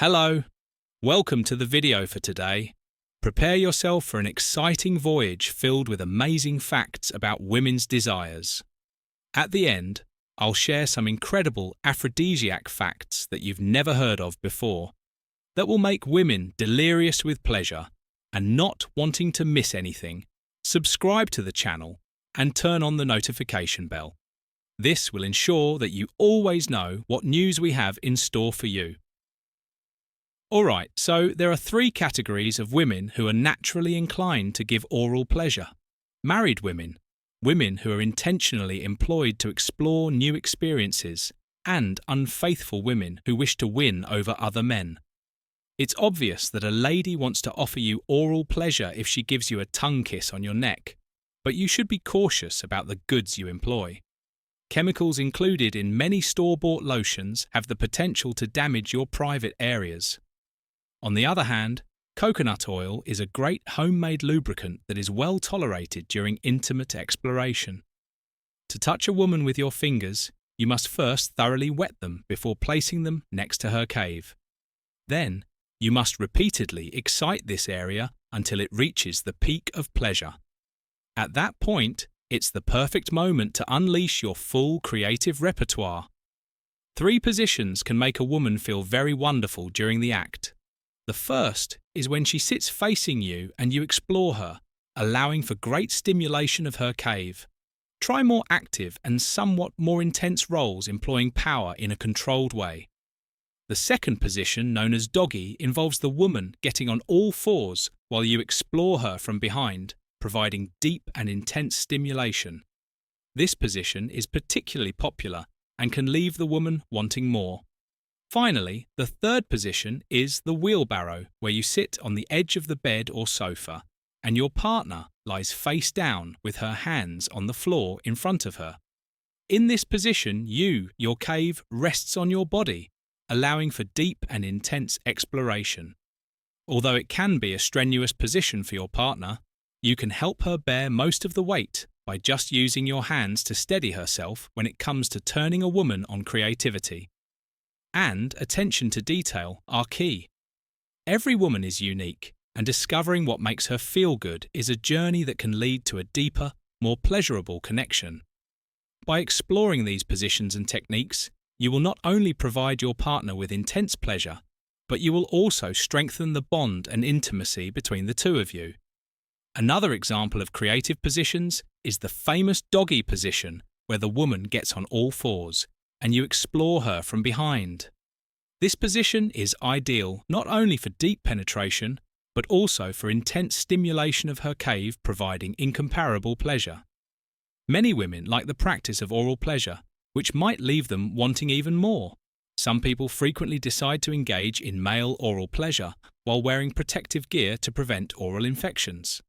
Hello, welcome to the video for today. Prepare yourself for an exciting voyage filled with amazing facts about women's desires. At the end, I'll share some incredible aphrodisiac facts that you've never heard of before that will make women delirious with pleasure and not wanting to miss anything. Subscribe to the channel and turn on the notification bell. This will ensure that you always know what news we have in store for you. Alright, so there are three categories of women who are naturally inclined to give oral pleasure. Married women, women who are intentionally employed to explore new experiences, and unfaithful women who wish to win over other men. It's obvious that a lady wants to offer you oral pleasure if she gives you a tongue kiss on your neck, but you should be cautious about the goods you employ. Chemicals included in many store-bought lotions have the potential to damage your private areas. On the other hand, coconut oil is a great homemade lubricant that is well tolerated during intimate exploration. To touch a woman with your fingers, you must first thoroughly wet them before placing them next to her cave. Then, you must repeatedly excite this area until it reaches the peak of pleasure. At that point, it's the perfect moment to unleash your full creative repertoire. 3 positions can make a woman feel very wonderful during the act. The first is when she sits facing you and you explore her, allowing for great stimulation of her cave. Try more active and somewhat more intense roles employing power in a controlled way. The second position, known as doggy, involves the woman getting on all fours while you explore her from behind, providing deep and intense stimulation. This position is particularly popular and can leave the woman wanting more. Finally, the third position is the wheelbarrow, where you sit on the edge of the bed or sofa, and your partner lies face down with her hands on the floor in front of her. In this position, your cave, rests on your body, allowing for deep and intense exploration. Although it can be a strenuous position for your partner, you can help her bear most of the weight by just using your hands to steady herself when it comes to turning a woman on creativity. And attention to detail are key. Every woman is unique, and discovering what makes her feel good is a journey that can lead to a deeper, more pleasurable connection. By exploring these positions and techniques, you will not only provide your partner with intense pleasure, but you will also strengthen the bond and intimacy between the two of you. Another example of creative positions is the famous doggy position, where the woman gets on all fours and you explore her from behind. This position is ideal not only for deep penetration, but also for intense stimulation of her cave, providing incomparable pleasure. Many women like the practice of oral pleasure, which might leave them wanting even more. Some people frequently decide to engage in male oral pleasure while wearing protective gear to prevent oral infections.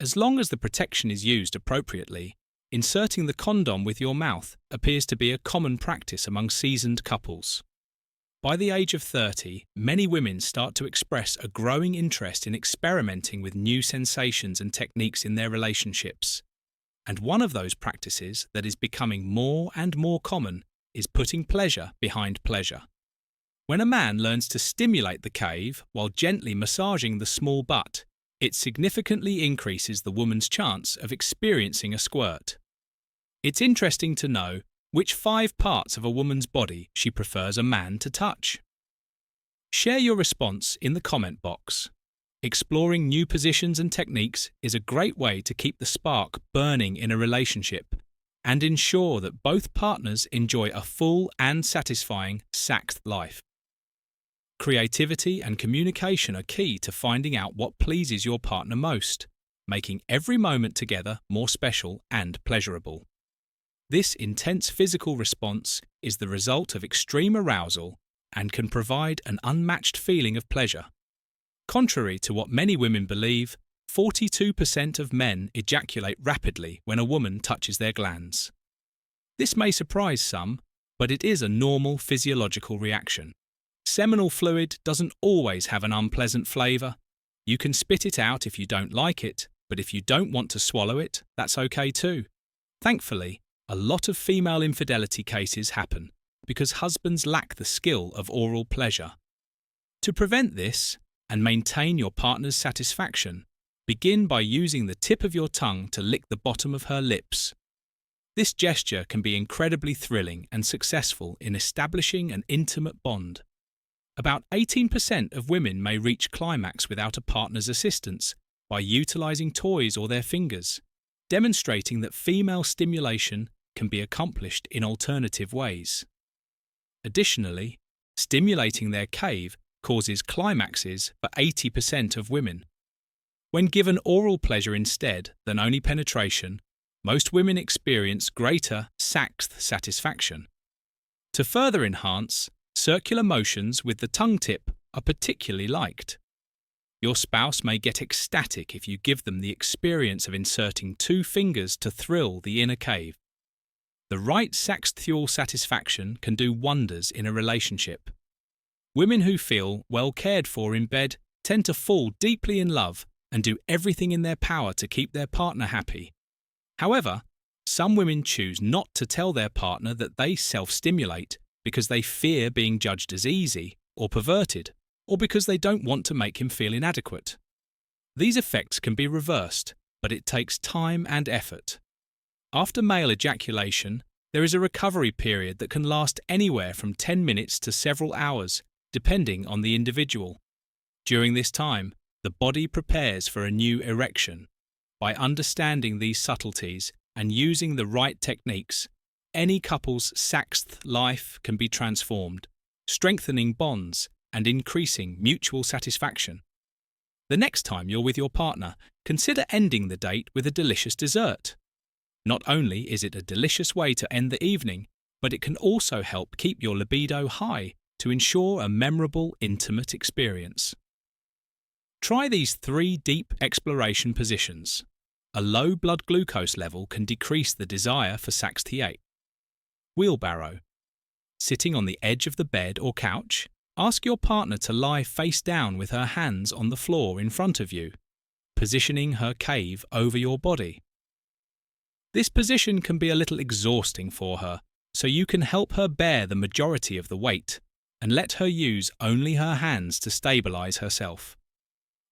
As long as the protection is used appropriately, inserting the condom with your mouth appears to be a common practice among seasoned couples. By the age of 30, many women start to express a growing interest in experimenting with new sensations and techniques in their relationships. And one of those practices that is becoming more and more common is putting pleasure behind pleasure. When a man learns to stimulate the cave while gently massaging the small butt, it significantly increases the woman's chance of experiencing a squirt. It's interesting to know which 5 parts of a woman's body she prefers a man to touch. Share your response in the comment box. Exploring new positions and techniques is a great way to keep the spark burning in a relationship and ensure that both partners enjoy a full and satisfying sex life. Creativity and communication are key to finding out what pleases your partner most, making every moment together more special and pleasurable. This intense physical response is the result of extreme arousal and can provide an unmatched feeling of pleasure. Contrary to what many women believe, 42% of men ejaculate rapidly when a woman touches their glands. This may surprise some, but it is a normal physiological reaction. Seminal fluid doesn't always have an unpleasant flavour. You can spit it out if you don't like it, but if you don't want to swallow it, that's okay too. Thankfully, a lot of female infidelity cases happen because husbands lack the skill of oral pleasure. To prevent this and maintain your partner's satisfaction, begin by using the tip of your tongue to lick the bottom of her lips. This gesture can be incredibly thrilling and successful in establishing an intimate bond. About 18% of women may reach climax without a partner's assistance by utilizing toys or their fingers, demonstrating that female stimulation can be accomplished in alternative ways. Additionally, stimulating their cave causes climaxes for 80% of women. When given oral pleasure instead than only penetration, most women experience greater sixth satisfaction. To further enhance, circular motions with the tongue tip are particularly liked. Your spouse may get ecstatic if you give them the experience of inserting 2 fingers to thrill the inner cave. The right sexual satisfaction can do wonders in a relationship. Women who feel well cared for in bed tend to fall deeply in love and do everything in their power to keep their partner happy. However, some women choose not to tell their partner that they self-stimulate because they fear being judged as easy or perverted, or because they don't want to make him feel inadequate. These effects can be reversed, but it takes time and effort. After male ejaculation, there is a recovery period that can last anywhere from 10 minutes to several hours, depending on the individual. During this time, the body prepares for a new erection. By understanding these subtleties and using the right techniques, any couple's sixth life can be transformed, strengthening bonds and increasing mutual satisfaction. The next time you're with your partner, consider ending the date with a delicious dessert. Not only is it a delicious way to end the evening, but it can also help keep your libido high to ensure a memorable, intimate experience. Try these 3 deep exploration positions. A low blood glucose level can decrease the desire for satiety. Wheelbarrow. Sitting on the edge of the bed or couch, ask your partner to lie face down with her hands on the floor in front of you, positioning her cave over your body. This position can be a little exhausting for her, so you can help her bear the majority of the weight and let her use only her hands to stabilize herself.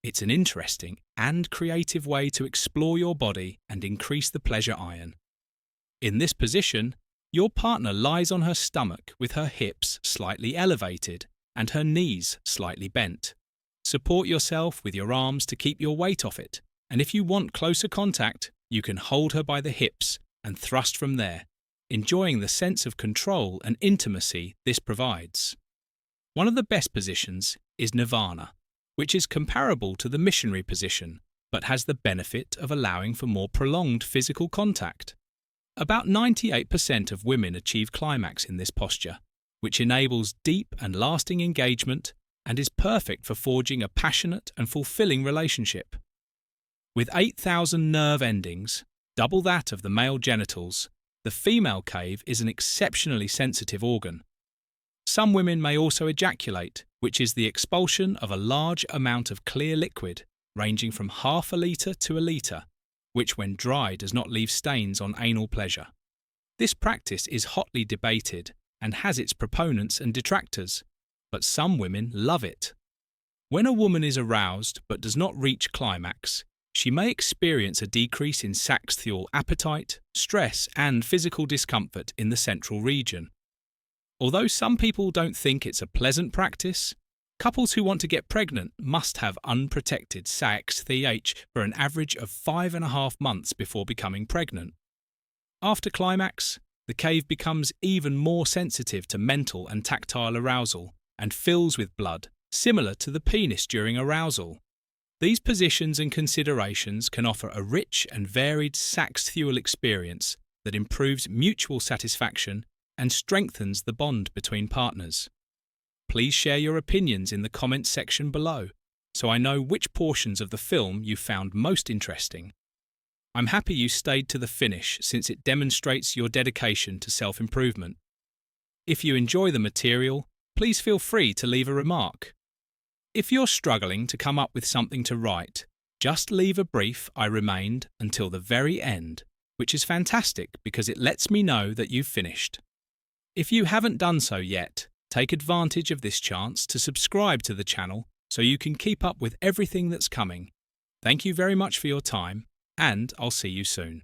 It's an interesting and creative way to explore your body and increase the pleasure iron. In this position, your partner lies on her stomach with her hips slightly elevated and her knees slightly bent. Support yourself with your arms to keep your weight off it, and if you want closer contact, you can hold her by the hips and thrust from there, enjoying the sense of control and intimacy this provides. One of the best positions is nirvana, which is comparable to the missionary position, but has the benefit of allowing for more prolonged physical contact. About 98% of women achieve climax in this posture, which enables deep and lasting engagement and is perfect for forging a passionate and fulfilling relationship. With 8,000 nerve endings, double that of the male genitals, the female cave is an exceptionally sensitive organ. Some women may also ejaculate, which is the expulsion of a large amount of clear liquid, ranging from half a litre to a litre, which when dry does not leave stains on anal pleasure. This practice is hotly debated and has its proponents and detractors, but some women love it. When a woman is aroused but does not reach climax, she may experience a decrease in sexual appetite, stress, and physical discomfort in the central region. Although some people don't think it's a pleasant practice, couples who want to get pregnant must have unprotected sex for an average of 5.5 months before becoming pregnant. After climax, the cave becomes even more sensitive to mental and tactile arousal and fills with blood, similar to the penis during arousal. These positions and considerations can offer a rich and varied sexual experience that improves mutual satisfaction and strengthens the bond between partners. Please share your opinions in the comments section below, so I know which portions of the film you found most interesting. I'm happy you stayed to the finish since it demonstrates your dedication to self-improvement. If you enjoy the material, please feel free to leave a remark. If you're struggling to come up with something to write, just leave a brief "I remained" until the very end, which is fantastic because it lets me know that you've finished. If you haven't done so yet, Take advantage of this chance to subscribe to the channel so you can keep up with everything that's coming. Thank you very much for your time, and I'll see you soon.